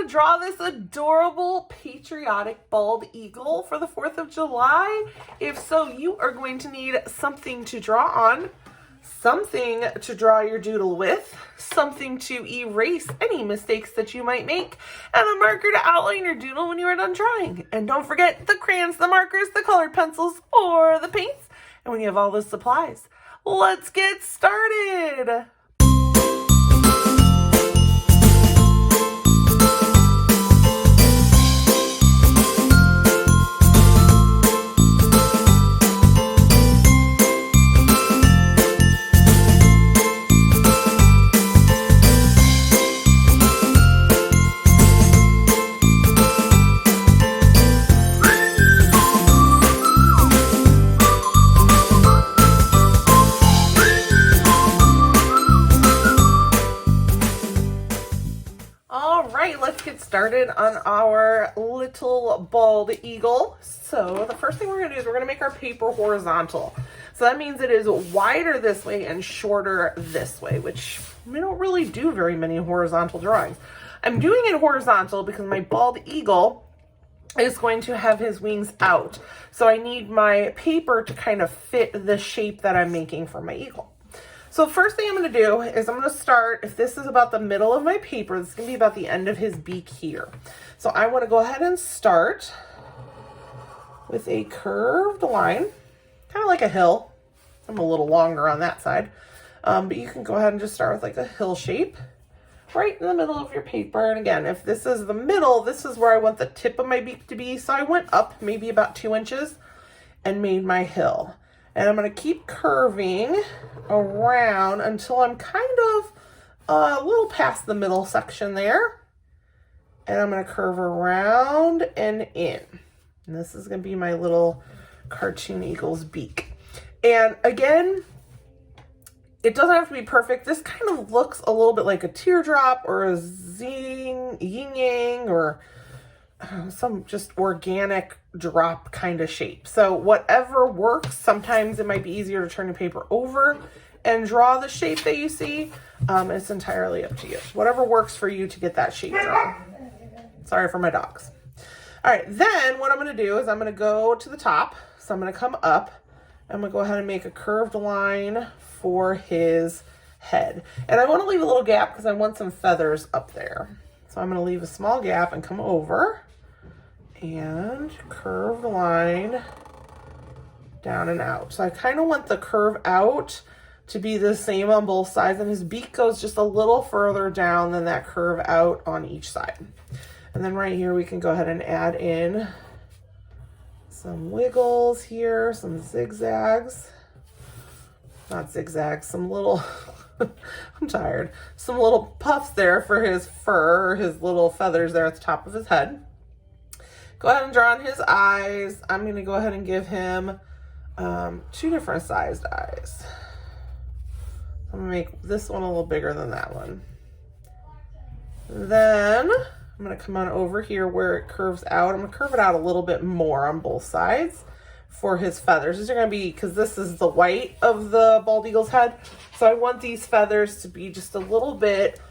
to draw this adorable patriotic bald eagle for the 4th of July? If so, you are going to need something to draw on, something to draw your doodle with, something to erase any mistakes that you might make, and a marker to outline your doodle when you are done drawing. And don't forget the crayons, the markers, the colored pencils, or the paints. And when you have all those supplies, let's get started. Let's get started on our little bald eagle. So the first thing we're going to do is we're going to make our paper horizontal. So that means it is wider this way and shorter this way, which we don't really do very many horizontal drawings. I'm doing it horizontal because my bald eagle is going to have his wings out. So I need my paper to kind of fit the shape that I'm making for my eagle. So first thing I'm going to do is I'm going to start, if this is about the middle of my paper, this is going to be about the end of his beak here. So I want to go ahead and start with a curved line, kind of like a hill. I'm a little longer on that side, but you can go ahead and just start with like a hill shape right in the middle of your paper. And again, if this is the middle, this is where I want the tip of my beak to be. So I went up maybe about 2 inches and made my hill. And I'm going to keep curving around until I'm kind of a little past the middle section there. And I'm going to curve around and in. And this is going to be my little cartoon eagle's beak. And again, it doesn't have to be perfect. This kind of looks a little bit like a teardrop or a yin-yang or some just organic drop kind of shape. So whatever works. Sometimes it might be easier to turn your paper over and draw the shape that you see. It's entirely up to you. Whatever works for you to get that shape drawn. Sorry for my dogs. All right, then what I'm going to do is I'm going to go to the top. So I'm going to come up. I'm going to go ahead and make a curved line for his head. And I want to leave a little gap because I want some feathers up there. So I'm going to leave a small gap and come over and curve the line down and out. So I kind of want the curve out to be the same on both sides, and his beak goes just a little further down than that curve out on each side. And then right here we can go ahead and add in some wiggles here, some zigzags, not zigzags, some little I'm tired, some little puffs there for his fur, or his little feathers there at the top of his head. Go ahead and draw on his eyes. I'm going to go ahead and give him 2 different sized eyes. I'm going to make this one a little bigger than that one. Then I'm going to come on over here where it curves out. I'm going to curve it out a little bit more on both sides for his feathers. These are going to be, because this is the white of the bald eagle's head, so I want these feathers to be just a little bit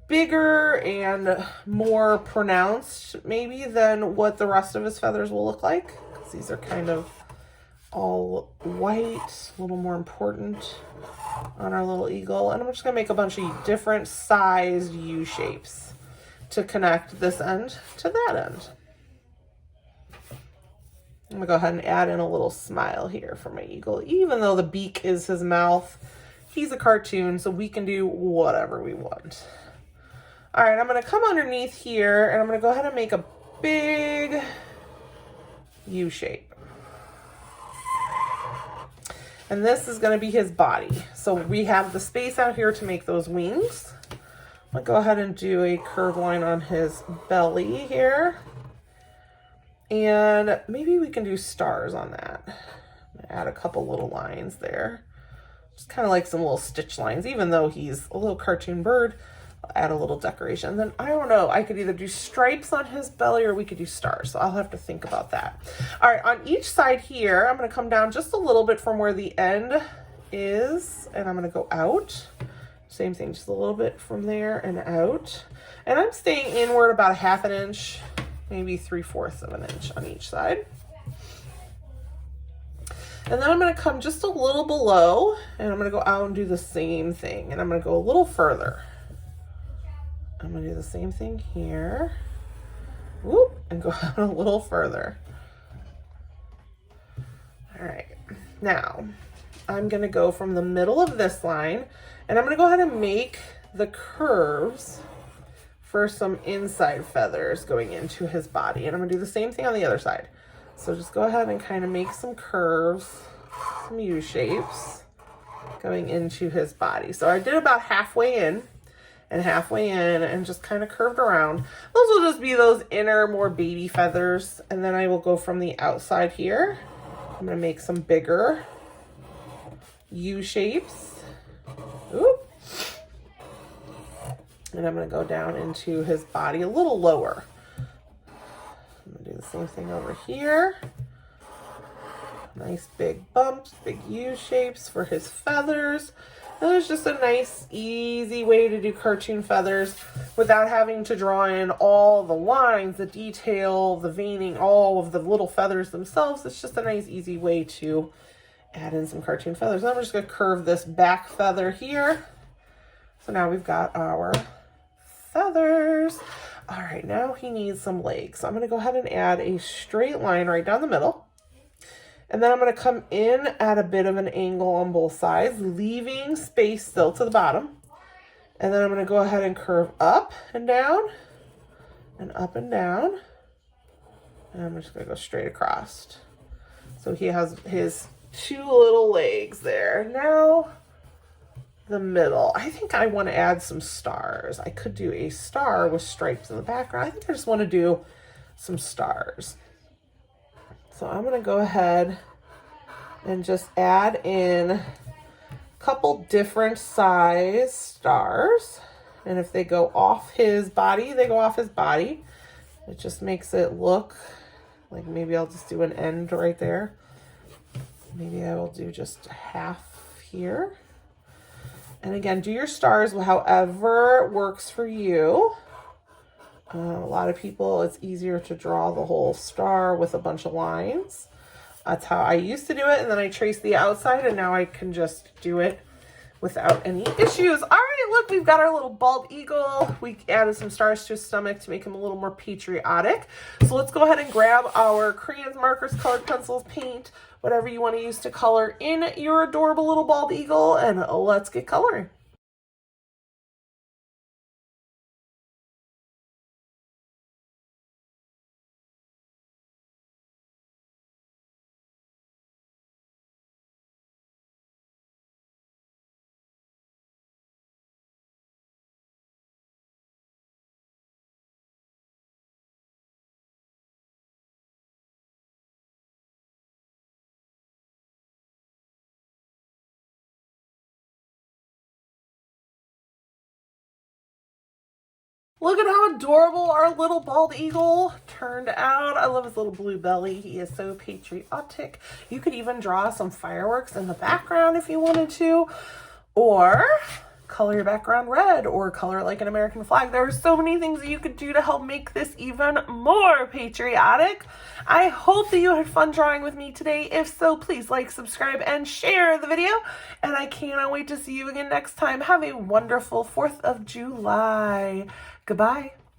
bigger and more pronounced maybe than what the rest of his feathers will look like, because these are kind of all white, a little more important on our little eagle. And I'm just going to make a bunch of different sized U shapes to connect this end to that end. I'm going to go ahead and add in a little smile here for my eagle. Even though the beak is his mouth, he's a cartoon, so we can do whatever we want. All right, I'm going to come underneath here, and I'm going to go ahead and make a big U shape. And this is going to be his body. So we have the space out here to make those wings. I'm going to go ahead and do a curved line on his belly here. And maybe we can do stars on that. I'm gonna add a couple little lines there. Just kind of like some little stitch lines. Even though he's a little cartoon bird, I'll add a little decoration. And then, I don't know, I could either do stripes on his belly or we could do stars. So I'll have to think about that. All right, on each side here, I'm gonna come down just a little bit from where the end is. And I'm gonna go out. Same thing, just a little bit from there and out. And I'm staying inward about 1/2 inch, maybe 3/4 of an inch on each side. And then I'm going to come just a little below, and I'm going to go out and do the same thing. And I'm going to go a little further. I'm going to do the same thing here. Whoop, and go out a little further. All right, now I'm going to go from the middle of this line, and I'm going to go ahead and make the curves for some inside feathers going into his body. And I'm going to do the same thing on the other side. So just go ahead and kind of make some curves, some U shapes going into his body. So I did about halfway in and halfway in and just kind of curved around. Those will just be those inner, more baby feathers. And then I will go from the outside here. I'm going to make some bigger U shapes. Oop. And I'm going to go down into his body a little lower. I'm going to do the same thing over here. Nice big bumps, big U shapes for his feathers. And it's just a nice, easy way to do cartoon feathers without having to draw in all the lines, the detail, the veining, all of the little feathers themselves. It's just a nice, easy way to add in some cartoon feathers. And I'm just going to curve this back feather here. So now we've got our feathers. All right, now he needs some legs. So I'm going to go ahead and add a straight line right down the middle. And then I'm going to come in at a bit of an angle on both sides, leaving space still to the bottom. And then I'm going to go ahead and curve up and down and up and down. And I'm just going to go straight across. So he has his 2 little legs there. Now the middle. I think I want to add some stars. I could do a star with stripes in the background. I think I just want to do some stars. So I'm going to go ahead and just add in a couple different size stars. And if they go off his body, they go off his body. It just makes it look like maybe I'll just do an end right there. Maybe I will do just half here. And again, do your stars however works for you. A lot of people, it's easier to draw the whole star with a bunch of lines. That's how I used to do it. And then I traced the outside, and now I can just do it without any issues. All right, look, we've got our little bald eagle. We added some stars to his stomach to make him a little more patriotic. So let's go ahead and grab our crayons, markers, colored pencils, paint, whatever you want to use to color in your adorable little bald eagle, and let's get coloring. Look at how adorable our little bald eagle turned out. I love his little blue belly. He is so patriotic. You could even draw some fireworks in the background if you wanted to, or color your background red, or color it like an American flag. There are so many things that you could do to help make this even more patriotic. I hope that you had fun drawing with me today. If so, please like, subscribe, and share the video. And I cannot wait to see you again next time. Have a wonderful 4th of July. Goodbye.